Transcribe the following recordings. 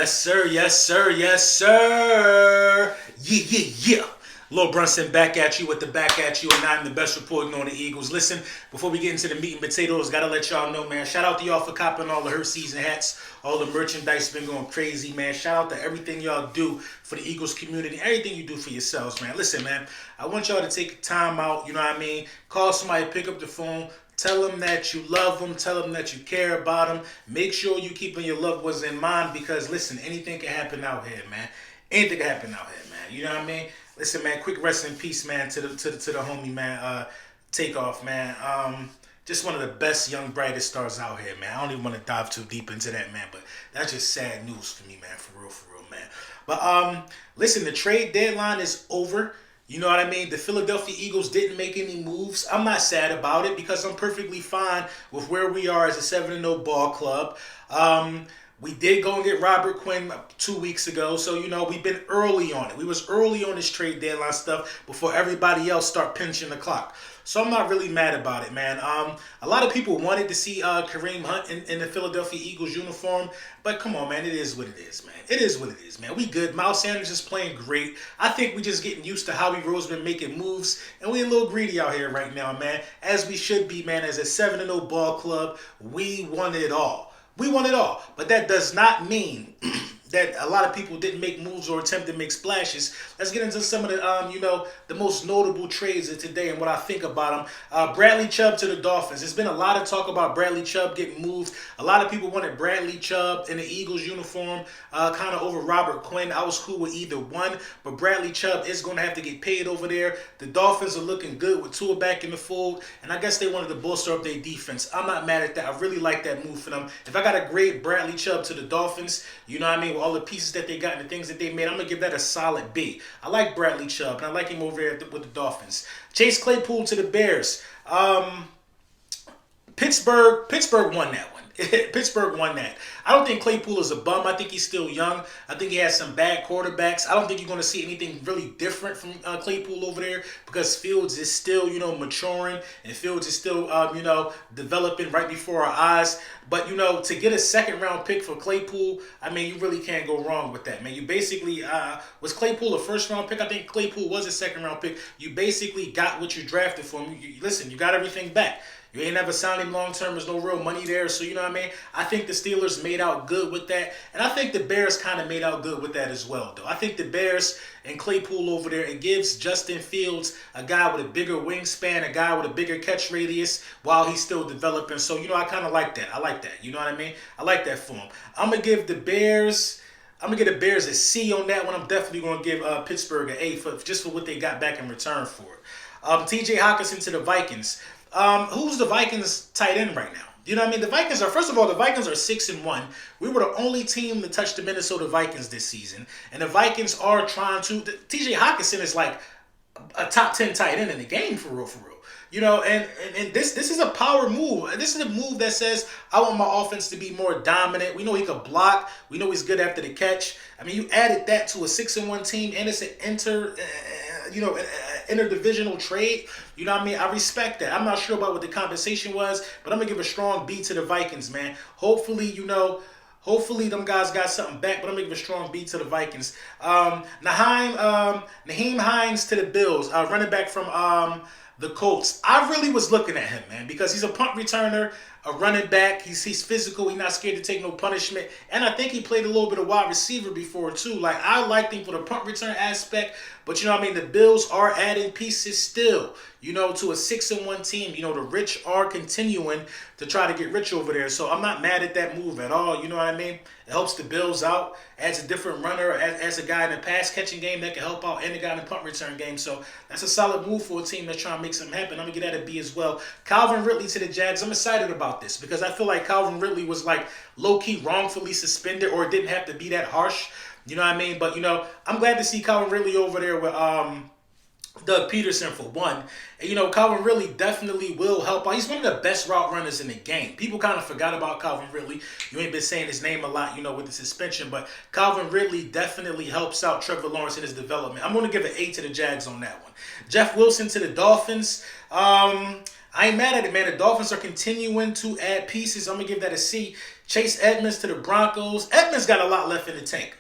Yes, sir. Yes, sir. Yes, sir. Yeah, yeah, yeah. Lil Brunson back at you with the back at you, and I'm the best reporting on the Eagles. Listen, before we get into the meat and potatoes, gotta let y'all know, man. Shout out to y'all for copping all the Hurt season hats. All the merchandise been going crazy, man. Shout out to everything y'all do for the Eagles community, everything you do for yourselves, man. Listen, man, I want y'all to take time out, you know what I mean? Call somebody, pick up the phone, tell them that you love them. Tell them that you care about them. Make sure you keeping your loved ones in mind because, listen, anything can happen out here, man. Anything can happen out here, man. You know what I mean? Listen, man. Quick rest in peace, man. To the homie, man. Takeoff, man. Just one of the best young brightest stars out here, man. I don't even want to dive too deep into that, man. But that's just sad news for me, man. For real, man. But listen, the trade deadline is over. You know what I mean? The Philadelphia Eagles didn't make any moves. I'm not sad about it because I'm perfectly fine with where we are as a 7-0 ball club. We did go and get Robert Quinn 2 weeks ago, so you know we've been early on it. We was early on this trade deadline stuff before everybody else start pinching the clock. So I'm not really mad about it, man. A lot of people wanted to see Kareem Hunt in the Philadelphia Eagles uniform, but come on, man, it is what it is, man. It is what it is, man. We good. Miles Sanders is playing great. I think we just getting used to Howie Roseman making moves, and we a little greedy out here right now, man. As we should be, man. As a 7-0 ball club, we want it all. We want it all, but that does not mean that a lot of people didn't make moves or attempt to make splashes. Let's get into some of the, the most notable trades of today and what I think about them. Bradley Chubb to the Dolphins. There's been a lot of talk about Bradley Chubb getting moved. A lot of people wanted Bradley Chubb in the Eagles uniform, kind of over Robert Quinn. I was cool with either one, but Bradley Chubb is going to have to get paid over there. The Dolphins are looking good with Tua back in the fold, and I guess they wanted to bolster up their defense. I'm not mad at that. I really like that move for them. If I got a great Bradley Chubb to the Dolphins, you know what I mean, with all the pieces that they got and the things that they made, I'm going to give that a solid B. I like Bradley Chubb, and I like him over there with the Dolphins. Chase Claypool to the Bears. Pittsburgh won that one. Pittsburgh won that. I don't think Claypool is a bum. I think he's still young. I think he has some bad quarterbacks. I don't think you're going to see anything really different from Claypool over there because Fields is still, maturing and Fields is still, developing right before our eyes. But, to get a second-round pick for Claypool, I mean, you really can't go wrong with that, man. You basically, was Claypool a first-round pick? I think Claypool was a second-round pick. You basically got what you drafted for him. Listen, you got everything back. You ain't never signed him long-term. There's no real money there. So, you know what I mean? I think the Steelers made out good with that. And I think the Bears kind of made out good with that as well, though. I think the Bears and Claypool over there, it gives Justin Fields a guy with a bigger wingspan, a guy with a bigger catch radius while he's still developing. So, I kind of like that. I like that. You know what I mean? I like that for him. I'm going to give the Bears a C on that one. I'm definitely going to give Pittsburgh an A just for what they got back in return for it. T.J. Hockenson to the Vikings. Who's the Vikings tight end right now? You know what I mean? The Vikings are 6-1. We were the only team to touch the Minnesota Vikings this season. And the Vikings are trying to. TJ Hockenson is like a top 10 tight end in the game for real. And this is a power move. This is a move that says, I want my offense to be more dominant. We know he could block. We know he's good after the catch. I mean, you added that to a 6-1 team, and it's an interdivisional trade. You know what I mean? I respect that. I'm not sure about what the compensation was, but I'm going to give a strong B to the Vikings, man. Hopefully, them guys got something back, but I'm going to give a strong B to the Vikings. Nyheim Hines to the Bills, running back from the Colts. I really was looking at him, man, because he's a punt returner, a running back. He's physical. He's not scared to take no punishment. And I think he played a little bit of wide receiver before, too. Like, I liked him for the punt return aspect. But, the Bills are adding pieces still, to a 6-1 team. The rich are continuing to try to get rich over there. So I'm not mad at that move at all. You know what I mean? It helps the Bills out, adds a different runner, as a guy in the pass-catching game that can help out, and a guy in the punt return game. So that's a solid move for a team that's trying to make something happen. I'm going to get that a B as well. Calvin Ridley to the Jags. I'm excited about this because I feel like Calvin Ridley was like low-key wrongfully suspended, or it didn't have to be that harsh. You know what I mean? But, I'm glad to see Calvin Ridley over there with Doug Peterson for one. And, Calvin Ridley definitely will help out. He's one of the best route runners in the game. People kind of forgot about Calvin Ridley. You ain't been saying his name a lot, with the suspension. But Calvin Ridley definitely helps out Trevor Lawrence in his development. I'm going to give an A to the Jags on that one. Jeff Wilson to the Dolphins. I ain't mad at it, man. The Dolphins are continuing to add pieces. I'm going to give that a C. Chase Edmonds to the Broncos. Edmonds got a lot left in the tank.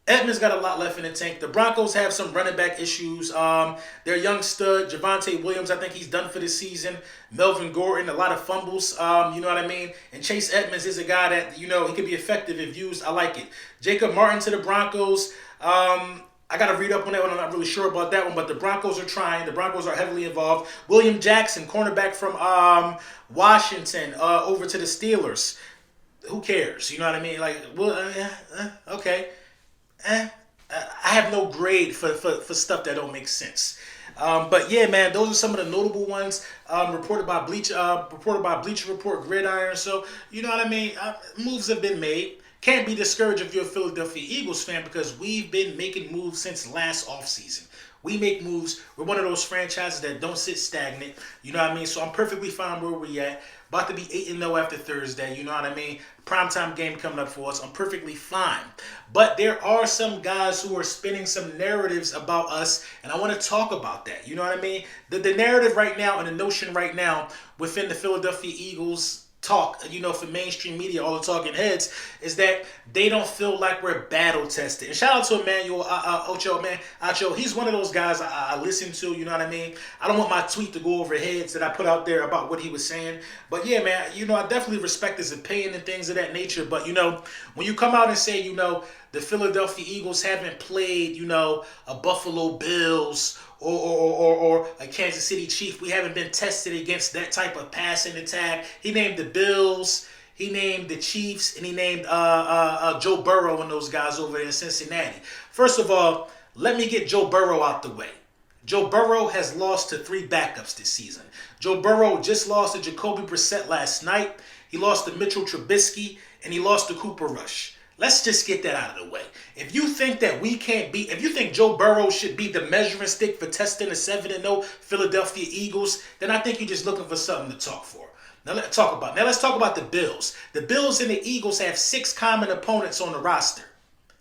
Edmonds got a lot left in the tank. The Broncos have some running back issues. Their young stud, Javonte Williams, I think he's done for the season. Melvin Gordon, a lot of fumbles, you know what I mean? And Chase Edmonds is a guy that, you know, he can be effective if used. I like it. Jacob Martin to the Broncos. I got to read up on that one. I'm not really sure about that one, but the Broncos are trying. The Broncos are heavily involved. William Jackson, cornerback from Washington, over to the Steelers. Who cares? You know what I mean? Like, well, okay. I have no grade for stuff that don't make sense. But yeah, man, those are some of the notable ones reported by Bleacher Report, Gridiron. So you know what I mean. Moves have been made. Can't be discouraged if you're a Philadelphia Eagles fan because we've been making moves since last offseason. We make moves. We're one of those franchises that don't sit stagnant. You know what I mean? So I'm perfectly fine where we at. About to be 8-0 after Thursday. You know what I mean? Primetime game coming up for us. I'm perfectly fine. But there are some guys who are spinning some narratives about us, and I want to talk about that. You know what I mean? The narrative right now and the notion right now within the Philadelphia Eagles talk, you know, for mainstream media, all the talking heads, is that they don't feel like we're battle tested. And shout out to Emmanuel Ocho, man. Ocho, he's one of those guys I listen to, you know what I mean? I don't want my tweet to go over heads that I put out there about what he was saying. But yeah, man, you know, I definitely respect his opinion and things of that nature. But, you know, when you come out and say, you know, the Philadelphia Eagles haven't played, you know, a Buffalo Bills or a Kansas City Chief. We haven't been tested against that type of passing attack. He named the Bills, he named the Chiefs, and he named Joe Burrow and those guys over there in Cincinnati. First of all, let me get Joe Burrow out the way. Joe Burrow has lost to 3 backups this season. Joe Burrow just lost to Jacoby Brissett last night. He lost to Mitchell Trubisky, and he lost to Cooper Rush. Let's just get that out of the way. If you think that we can't beat, if you think Joe Burrow should be the measuring stick for testing the 7-0 Philadelphia Eagles, then I think you're just looking for something to talk for. Now let's talk about the Bills. The Bills and the Eagles have 6 common opponents on the roster.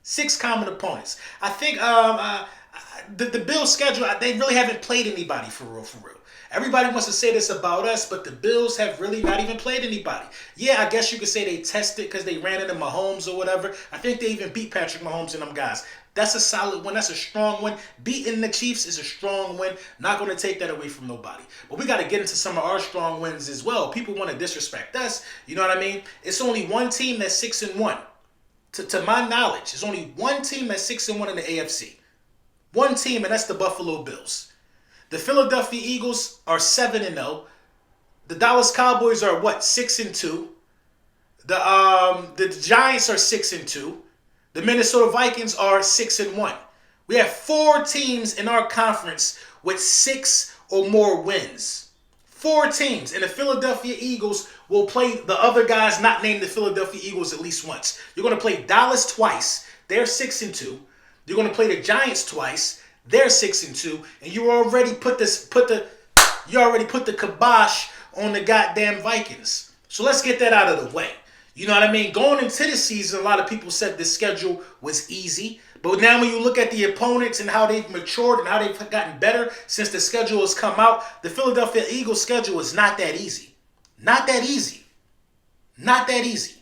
6 common opponents. I think the Bills' schedule, they really haven't played anybody for real. Everybody wants to say this about us, but the Bills have really not even played anybody. Yeah, I guess you could say they tested because they ran into Mahomes or whatever. I think they even beat Patrick Mahomes and them guys. That's a solid win. That's a strong win. Beating the Chiefs is a strong win. Not going to take that away from nobody. But we got to get into some of our strong wins as well. People want to disrespect us. You know what I mean? It's only one team that's 6-1. To my knowledge, it's only one team that's 6-1 in the AFC. One team, and that's the Buffalo Bills. The Philadelphia Eagles are 7-0. The Dallas Cowboys are 6-2. The Giants are 6-2. The Minnesota Vikings are 6-1. We have 4 teams in our conference with 6 or more wins. 4 teams, and the Philadelphia Eagles will play the other guys not named the Philadelphia Eagles at least once. You're going to play Dallas twice. They're 6-2. You're going to play the Giants twice. They're 6-2, and you already put the kibosh on the goddamn Vikings. So let's get that out of the way. You know what I mean? Going into the season, a lot of people said the schedule was easy. But now when you look at the opponents and how they've matured and how they've gotten better since the schedule has come out, the Philadelphia Eagles schedule is not that easy. Not that easy. Not that easy.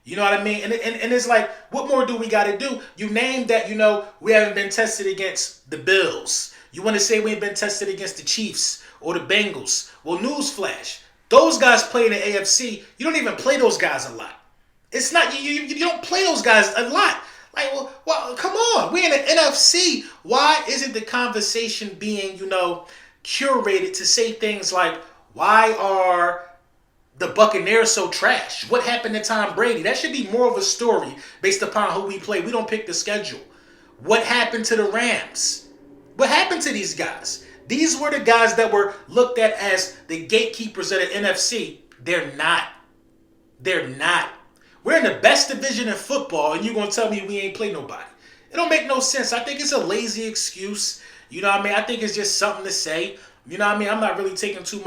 You know what I mean? And it's like, what more do we got to do? You named that, you know, we haven't been tested against the Bills. You want to say we ain't been tested against the Chiefs or the Bengals. Well, newsflash. Those guys play in the AFC. You don't even play those guys a lot. It's not, you don't play those guys a lot. Like, well, come on. We're in the NFC. Why isn't the conversation being, you know, curated to say things like, why are the Buccaneers so trash? What happened to Tom Brady? That should be more of a story based upon who we play. We don't pick the schedule. What happened to the Rams? What happened to these guys? These were the guys that were looked at as the gatekeepers of the NFC. They're not. They're not. We're in the best division in football, and you're going to tell me we ain't play nobody. It don't make no sense. I think it's a lazy excuse. You know what I mean? I think it's just something to say. You know what I mean? I'm not really taking too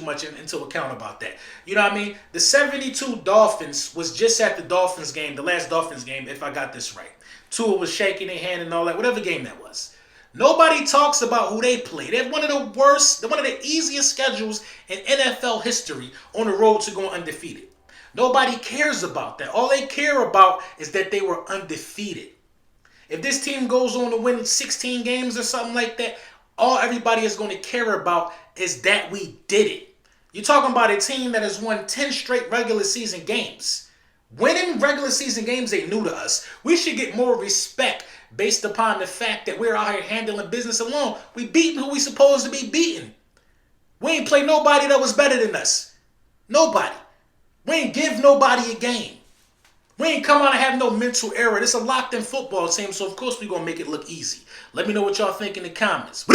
much into account about that. You know what I mean? The 72 Dolphins was just at the Dolphins game, the last Dolphins game, if I got this right. Tua was shaking their hand and all that, whatever game that was. Nobody talks about who they play. They have one of the worst, one of the easiest schedules in NFL history on the road to going undefeated. Nobody cares about that. All they care about is that they were undefeated. If this team goes on to win 16 games or something like that, all everybody is going to care about is that we did it. You're talking about a team that has won 10 straight regular season games. Winning regular season games ain't new to us. We should get more respect based upon the fact that we're out here handling business alone. We beating who we supposed to be beating. We ain't play nobody that was better than us. Nobody. We ain't give nobody a game. We ain't come out and have no mental error. It's a locked-in football team, so of course we're going to make it look easy. Let me know what y'all think in the comments.